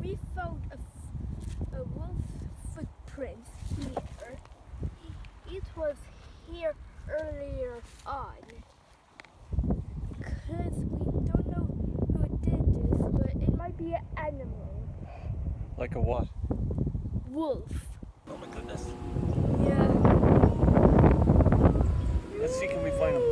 we found a wolf's footprint here. It was here earlier on. Because we don't know who did this, but it might be an animal. Like a what? Wolf. Oh my goodness. Yeah. Let's see, can we find him?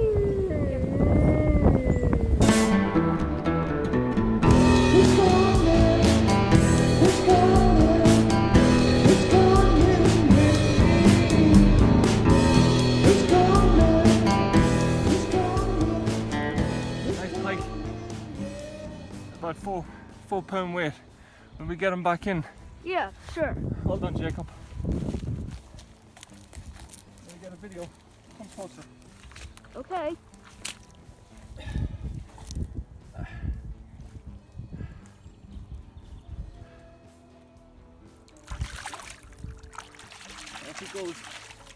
Nice pike. About 4 pound weight. Will we get him back in? Yeah, sure. Well done, Jacob. Let me get a video. Come closer. Okay. There he goes.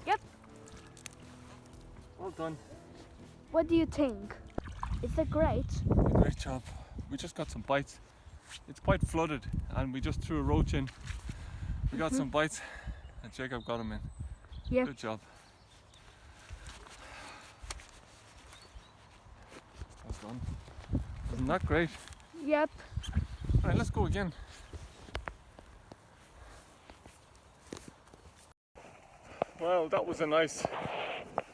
Yep. Well done. What do you think? Is it great? Great job. We just got some bites. It's quite flooded and we just threw a roach in. We got some bites and Jacob got him in. Yeah. Good job. Well done. Isn't that great? Yep. Alright, let's go again. Well, that was a nice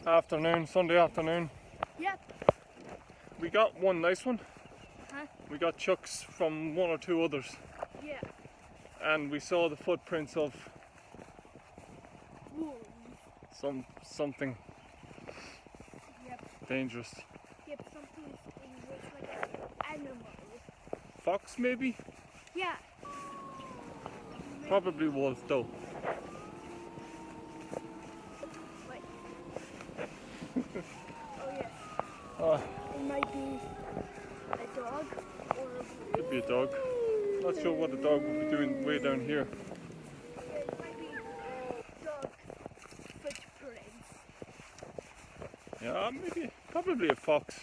afternoon, Sunday afternoon. Yep. We got one nice one. Huh? We got chucks from 1 or 2 others. Yeah. And we saw the footprints of Wolves. something Yep. dangerous. Yep, something dangerous like an animal. Fox maybe? Yeah. Probably wolf though. Wait. Oh yes. Oh, It might be a dog or a wolf. could be a dog. Not sure what a dog would be doing way down here. It might be dog footprints. Yeah, maybe, probably a fox.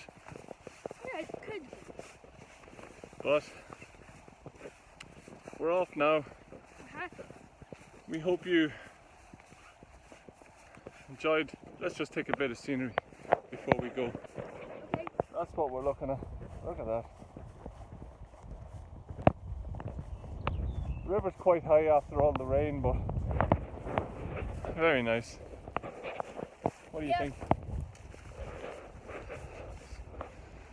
Yeah, it could be. But we're off now. Uh-huh. We hope you enjoyed. Let's just take a bit of scenery before we go. Okay. That's what we're looking at. Look at that. The river's quite high after all the rain, but very nice. What do you Yep. think?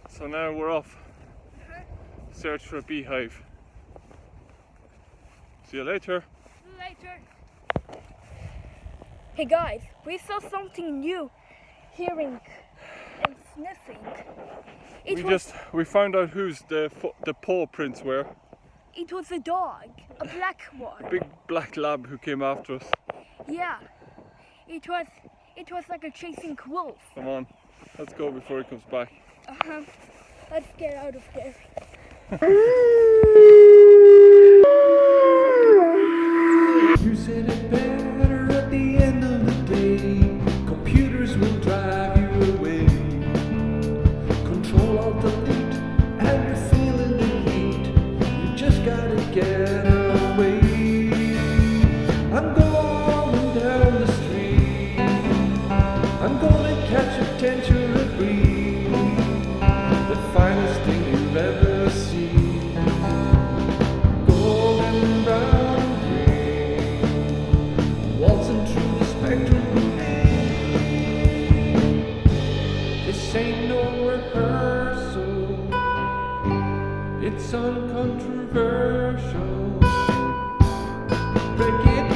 So now we're off. Uh-huh. Search for a beehive. See you later. Later. Hey guys, we saw something new. Hearing and sniffing. We found out whose the paw prints were. It was a dog, a black one. Big black lab who came after us. Yeah. It was like a chasing wolf. Come on, let's go before he comes back. Uh-huh. Let's get out of there. You said it better at the end of the day. Computers will drive you away. Control Alt Delete, and you're feeling the heat. You just gotta get away. I'm going down the street. I'm gonna catch a tension breeze. The finest thing you've ever seen. Golden brown and green, waltzing through the spectrum of pain. This ain't no rehearsal, it's uncontroversial. Break it